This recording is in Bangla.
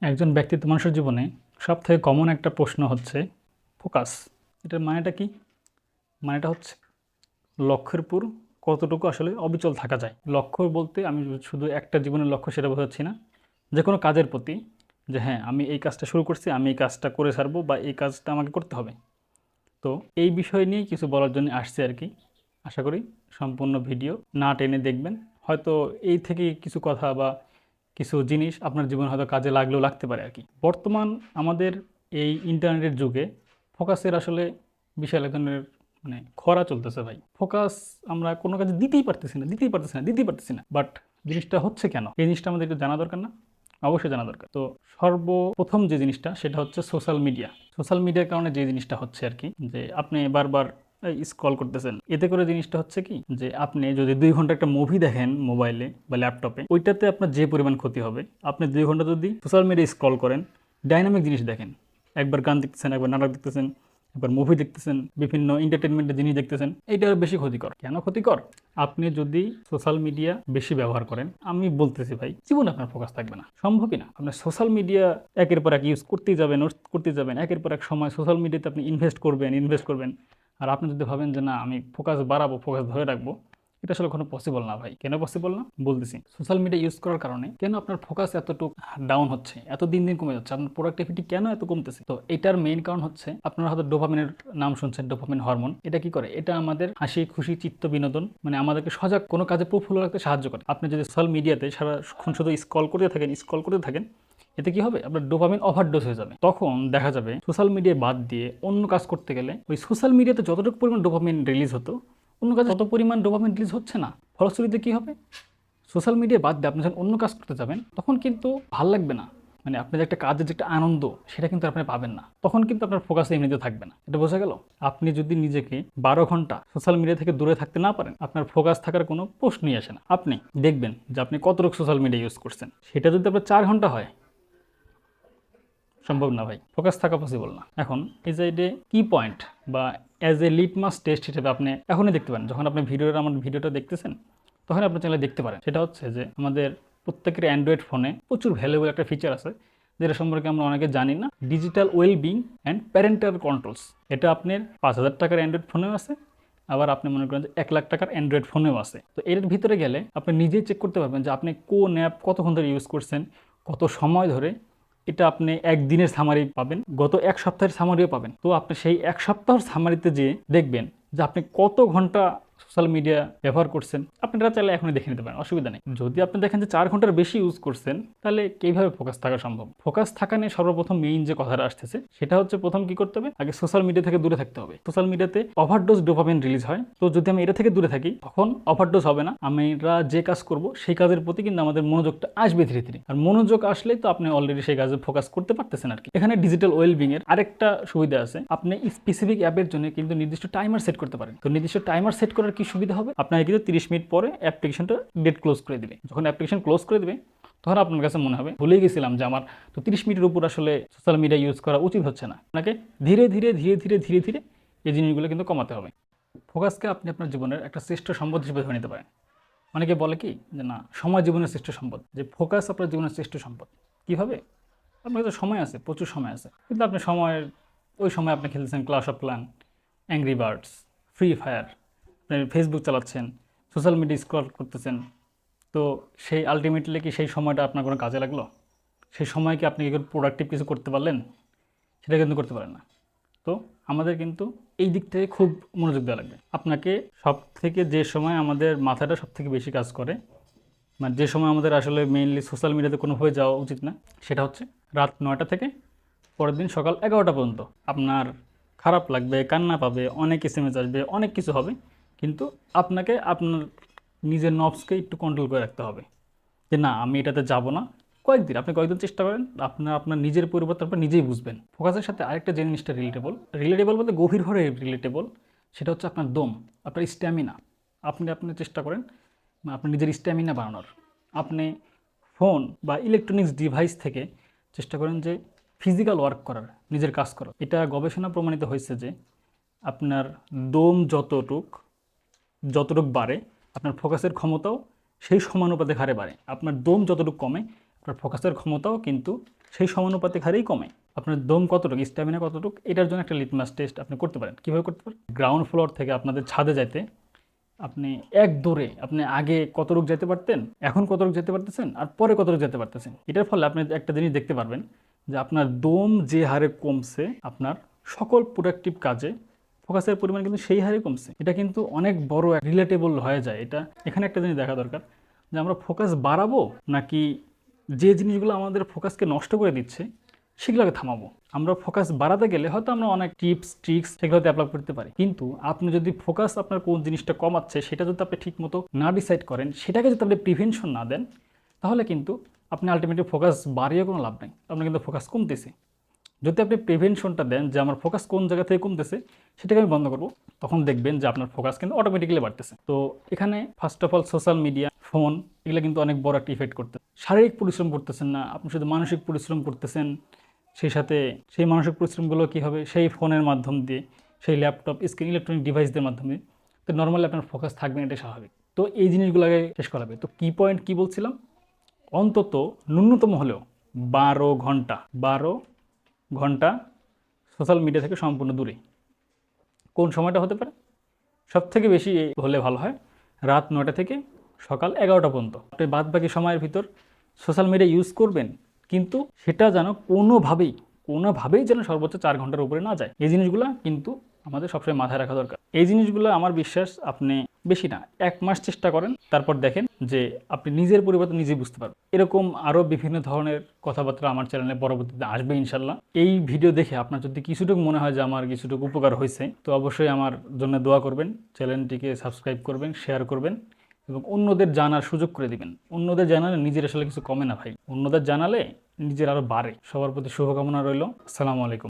একজন ব্যক্তিত্ব মানুষের জীবনে সবথেকে কমন একটা প্রশ্ন হচ্ছে ফোকাস। এটার মানেটা কি? মানেটা হচ্ছে লক্ষ্যের উপর কতটুকু আসলে অবিচল থাকা যায়। লক্ষ্য বলতে আমি শুধু একটা জীবনের লক্ষ্য সেটা বোঝাচ্ছি না, যে কোনো কাজের প্রতি, যে হ্যাঁ আমি এই কাজটা শুরু করছি, আমি এই কাজটা করে ছাড়বো বা এই কাজটা আমাকে করতে হবে। তো এই বিষয় নিয়ে কিছু বলার জন্য আসছি আর কি। আশা করি সম্পূর্ণ ভিডিও না টেনে দেখবেন। হয়তো এই থেকে কিছু কথা বা কিছু জিনিস আপনার জীবনে হয়তো কাজে লাগলেও লাগতে পারে আর কি। বর্তমান আমাদের এই ইন্টারনেটের যুগে ফোকাসের আসলে বিশাল এক ধরনের খরা চলতেছে ভাই। ফোকাস আমরা কোনো কাজে দিতেই পারতেছি না। বাট জিনিসটা হচ্ছে কেন, এই জিনিসটা আমাদের একটু জানা দরকার না? অবশ্যই জানা দরকার। তো সর্বপ্রথম যে জিনিসটা সেটা হচ্ছে সোশ্যাল মিডিয়া। সোশ্যাল মিডিয়ার কারণে যে জিনিসটা হচ্ছে আর কি, যে আপনি বারবার স্ক্রল করতেছেন, এতে করে জিনিসটা হচ্ছে কি, যে আপনি যদি 2 ঘন্টা একটা মুভি দেখেন মোবাইলে বা ল্যাপটপে, ওইটাতে আপনার যে পরিমাণ ক্ষতি হবে, আপনি 2 ঘন্টা যদি সোশ্যাল মিডিয়া স্ক্রল করেন, ডাইনামিক জিনিস দেখেন, একবার গান দেখতেছেন, একবার নাটক দেখতেছেন, একবার মুভি দেখতেছেন, বিভিন্ন এন্টারটেনমেন্টের জিনিস দেখতেছেন, এইটা আরো বেশি ক্ষতিকর। কেন ক্ষতিকর? আপনি যদি সোশ্যাল মিডিয়া বেশি ব্যবহার করেন, আমি বলতেছি ভাই, জীবনে আপনার ফোকাস থাকবে না, সম্ভবই না। আপনার সোশ্যাল মিডিয়া একের পর এক ইউজ করতেই যাবেন, একের পর এক সময় সোশ্যাল মিডিয়াতে আপনি ইনভেস্ট করবেন। আর আপনি যদি ভাবেন যে না আমি ফোকাস বাড়াবো, ফোকাস ধরে রাখবো, এটা আসলে কোনো পসিবল না ভাই। কেন পসিবল না বলতেছি, সোশ্যাল মিডিয়া ইউজ করার কারণে কেন আপনার ফোকাস এতটুকু ডাউন হচ্ছে, এত দিন দিন কমে যাচ্ছে, আপনার প্রোডাক্টিভিটি কেন এত কমতেছে? তো এটার মেইন কারণ হচ্ছে, আপনারা হয়তো ডোপামিনের নাম শুনছেন, ডোপামিন হরমোন। এটা কি করে? এটা আমাদের হাসি খুশি চিত্ত বিনোদন, আমাদেরকে সজাগ কোনো কাজে প্রফুল্ল রাখতে সাহায্য করে। আপনি যদি সোশ্যাল মিডিয়াতে সারাক্ষণ শুধু স্ক্রল করতে থাকেন, এতে কি হবে? আপনার ডোপামিন ওভারডোজ হয়ে যাবে। তখন দেখা যাবে সোশ্যাল মিডিয়া বাদ দিয়ে অন্য কাজ করতে গেলে ওই সোশ্যাল মিডিয়াতে যতটুকু পরিমাণ ডোপামিন রিলিজ হতো, অন্য কাজে তত পরিমাণ ডোপামিন রিলিজ হচ্ছে না। ফলশ্রুতিতে কী হবে? সোশ্যাল মিডিয়া বাদ দিয়ে আপনি যখন অন্য কাজ করতে যাবেন, তখন কিন্তু ভাল লাগবে না। আপনি যে একটা কাজের যে একটা আনন্দ, সেটা কিন্তু আপনি পাবেন না। তখন কিন্তু আপনার ফোকাস এমনিতে থাকবে না। এটা বোঝা গেল? আপনি যদি নিজেকে 12 ঘন্টা সোশ্যাল মিডিয়া থেকে দূরে থাকতে না পারেন, আপনার ফোকাস থাকার কোনো প্রশ্নই আসে না। আপনি দেখবেন যে আপনি কতটুকু সোশ্যাল মিডিয়া ইউজ করছেন, সেটা যদি আপনার 4 ঘন্টা হয়, সম্ভব না ভাই, ফোকাস থাকা পসিবল না। এখন এই যে কি পয়েন্ট বা অ্যাজ এ লিটমাস টেস্ট হিসেবে আপনি এখনই দেখতে পারেন, যখন আপনি আমার ভিডিওটা দেখতেছেন, তখন আপনি চ্যানেলে দেখতে পারেন। সেটা হচ্ছে যে আমাদের প্রত্যেকের অ্যান্ড্রয়েড ফোনে প্রচুর ভ্যালুয়েবল একটা ফিচার আছে, যেটা সম্পর্কে আমরা অনেকে জানি না। Digital wellbeing and parental controls. এটা আপনার 5,000 টাকার অ্যান্ড্রয়েড ফোনেও আছে, আবার আপনি মনে করেন যে 1 লাখ টাকার অ্যান্ড্রয়েড ফোনেও আছে। তো এর ভিতরে গেলে আপনি নিজেই চেক করতে পারবেন যে আপনি কোন অ্যাপ কতক্ষণ ধরে ইউজ করছেন, কত সময় ধরে। এটা আপনি একদিনের সামারি পাবেন, গত 1 সপ্তাহের সামারিও পাবেন। তো আপনি সেই 1 সপ্তাহের সামারিতে যেয়ে দেখবেন যে আপনি কত ঘন্টা সোশ্যাল মিডিয়া ব্যবহার করছেন। আপনারা চাইলে এখনই দেখে নিতে পারেন, অসুবিধা নেই। যদি আপনি দেখেন যে 4 ঘন্টার বেশি ইউজ করছেন, তাহলে কীভাবে ফোকাস থাকা সম্ভব? ফোকাস থাকা নিয়ে সর্বপ্রথম মেইন যে কথাটা আসতেছে, সেটা হচ্ছে প্রথম কি করতে হবে, আগে সোশ্যাল মিডিয়া থেকে দূরে থাকতে হবে। সোশ্যাল মিডিয়াতে ওভারডোজ ডোপামিন রিলিজ হয়। তো যদি আমি এটা থেকে দূরে থাকি, তখন ওভারডোজ হবে না। আমরা যে কাজ করব সেই কাজের প্রতি কিন্তু আমাদের মনোযোগটা আসবে ধীরে ধীরে। আর মনোযোগ আসলেই তো আপনি অলরেডি সেই কাজে ফোকাস করতে পারতেছেন আর কি। এখানে ডিজিটাল ওয়েলবিং এর আরেকটা সুবিধা আছে, আপনি স্পেসিফিক অ্যাপের জন্য কিন্তু নির্দিষ্ট টাইমার সেট করতে পারেন। তো নির্দিষ্ট টাইমার সেট করার কি সুবিধা হবে? আপনাকে কিন্তু 30 মিনিট পরে অ্যাপ্লিকেশনটা ডেট ক্লোজ করে দিবে। যখন অ্যাপ্লিকেশন ক্লোজ করে দিবে, তখন আপনার কাছে মনে হবে ভুলেই গেছিলাম যে আমার তো 30 মিনিটের উপর আসলে সোশ্যাল মিডিয়া ইউজ করা উচিত হচ্ছে না। আপনাকে ধীরে ধীরে ধীরে ধীরে ধীরে ধীরে এই জিনিসগুলো কিন্তু কমাতে হবে। ফোকাসকে আপনি আপনার জীবনের একটা শ্রেষ্ঠ সম্পদ হিসেবে ধরে নিতে পারেন। অনেকে বলে কি যে না, সময় জীবনের শ্রেষ্ঠ সম্পদ, যে ফোকাস আপনার জীবনের শ্রেষ্ঠ সম্পদ। কীভাবে? আপনার কাছে সময় আছে, প্রচুর সময় আছে, কিন্তু আপনি ওই সময় আপনি খেলতেছেন clash of clan, angry birds, free fire, আপনি ফেসবুক চালাচ্ছেন, সোশ্যাল মিডিয়া স্ক্রল করতেছেন। তো সেই আলটিমেটলি কি সেই সময়টা আপনার কোনো কাজে লাগলো? সেই সময় কি আপনি কি প্রোডাক্টিভ কিছু করতে পারলেন? সেটা কিন্তু করতে পারেন না। তো আমাদের কিন্তু এই দিক থেকে খুব মনোযোগ দেওয়া লাগবে। আপনাকে সব থেকে যে সময় আমাদের মাথাটা সব থেকে বেশি কাজ করে, যে সময় আমাদের আসলে মেইনলি সোশ্যাল মিডিয়াতে কোনোভাবে যাওয়া উচিত না, সেটা হচ্ছে রাত 9টা থেকে পরের দিন সকাল 11টা পর্যন্ত। আপনার খারাপ লাগবে, কান্না পাবে, অনেক এসএমএস আসবে, অনেক কিছু হবে, কিন্তু আপনাকে আপনার নিজের নবসকে একটু কন্ট্রোল করে রাখতে হবে যে না, আমি এটাতে যাব না। আপনি কয়েকদিন চেষ্টা করেন, আপনার নিজের পরিবর্তন আপনি নিজেই বুঝবেন। ফোকাসের সাথে আরেকটা জিনিসটা রিলেটেবল বলতে গভীরভাবে রিলেটেবল, সেটা হচ্ছে আপনার দম, আপনার স্ট্যামিনা। আপনি চেষ্টা করেন আপনার নিজের স্ট্যামিনা বাড়ানোর। আপনি ফোন বা ইলেকট্রনিক্স ডিভাইস থেকে চেষ্টা করেন যে ফিজিক্যাল ওয়ার্ক করার, নিজের কাজ করার। এটা গবেষণা প্রমাণিত হয়েছে যে আপনার দম যতটুক বাড়ে, আপনার ফোকাসের ক্ষমতাও সেই সমানুপাতে হারে বাড়ে। আপনার দম যতটুকু কমে, আপনার ফোকাসের ক্ষমতাও কিন্তু সেই সমানুপাতিক হারেই কমে। আপনার দম কতটুকু, স্ট্যামিনা কতটুকু, এটার জন্য একটা লিটমাস টেস্ট আপনি করতে পারেন। কীভাবে করতে পারেন? গ্রাউন্ড ফ্লোর থেকে আপনাদের ছাদে যাইতে আপনি এক দৌড়ে আপনি আগে কতটুকু যেতে পারতেন, এখন কতটুকু যেতে পারতেছেন, আর পরে কতটুকু যেতে পারতেছেন। এটার ফলে আপনি একটা জিনিস দেখতে পারবেন যে আপনার দম যে হারে কমছে, আপনার সকল প্রোডাক্টিভ কাজে ফোকাসের পরিমাণ কিন্তু সেই হারে কমছে। এটা কিন্তু অনেক বড় রিলেটেবল হয়ে যায়। এটা এখানে একটা জিনিস দেখা দরকার যে আমরা ফোকাস বাড়াবো নাকি যে জিনিসগুলো আমাদের ফোকাসকে নষ্ট করে দিচ্ছে সেগুলোকে থামাবো। আমরা ফোকাস বাড়াতে গেলে হয়তো আমরা অনেক টিপস ট্রিক্স সেগুলোতে অ্যাপ্লাই করতে পারি, কিন্তু আপনি যদি ফোকাস আপনার কোন জিনিসটা কমাচ্ছে সেটা যদি আপনি ঠিকমতো না ডিসাইড করেন, সেটাকে যদি আপনি প্রিভেনশন না দেন, তাহলে কিন্তু আপনি আলটিমেটলি ফোকাস বাড়িয়ে কোনো লাভ নেই, আপনার কিন্তু ফোকাস কমতেছে। যদি আপনি প্রিভেনশনটা দেন যে আমার ফোকাস কোন জায়গা থেকে কমতেছে সেটাকে আমি বন্ধ করবো, তখন দেখবেন যে আপনার ফোকাস কিন্তু অটোমেটিক্যালি বাড়তেছে। তো এখানে first of all social media, phone, এগুলো কিন্তু অনেক বড় একটা ইফেক্ট করতে। শারীরিক পরিশ্রম করতেছেন না, আপনি শুধু মানসিক পরিশ্রম করতেছেন। সেই সাথে সেই মানসিক পরিশ্রমগুলো কী হবে, সেই ফোনের মাধ্যম দিয়ে, সেই ল্যাপটপ স্ক্রিন, ইলেকট্রনিক ডিভাইসদের মাধ্যমে। তো নর্মালি আপনার ফোকাস থাকবে না, এটা স্বাভাবিক। তো এই জিনিসগুলোকে শেষ করা হবে। তো কি পয়েন্ট কী বলছিলাম, অন্তত ন্যূনতম হলেও 12 ঘন্টা সোশ্যাল মিডিয়া থেকে সম্পূর্ণ দূরে। কোন সময়টা হতে পারে? সবথেকে বেশি হলে ভালো হয় রাত 9টা থেকে সকাল 11টা পর্যন্ত। আপনি বাদ বাকি সময়ের ভিতর সোশ্যাল মিডিয়া ইউজ করবেন, কিন্তু সেটা যেন কোনোভাবেই যেন সর্বোচ্চ 4 ঘন্টার উপরে না যায়। এই জিনিসগুলো কিন্তু আমাদের সবসময় মাথায় রাখা দরকার। এই জিনিসগুলো আমার বিশ্বাস আপনি বেশি না 1 মাস চেষ্টা করেন, তারপর দেখেন যে আপনি নিজের পরিবর্তন নিজেই বুঝতে পারবেন। এরকম আরও বিভিন্ন ধরনের কথাবার্তা আমার চ্যানেলে পরবর্তীতে আসবে ইনশাল্লাহ। এই ভিডিও দেখে আপনার যদি কিছুটুকু মনে হয় যে আমার কিছুটুকু উপকার হয়েছে, তো অবশ্যই আমার জন্য দোয়া করবেন, চ্যানেলটিকে সাবস্ক্রাইব করবেন, শেয়ার করবেন এবং অন্যদের জানার সুযোগ করে দিবেন। অন্যদের জানালে নিজের আসলে কিছু কমে না ভাই, অন্যদের জানালে নিজের আরও বাড়ে। সবার প্রতি শুভকামনা রইল। আসসালামু আলাইকুম।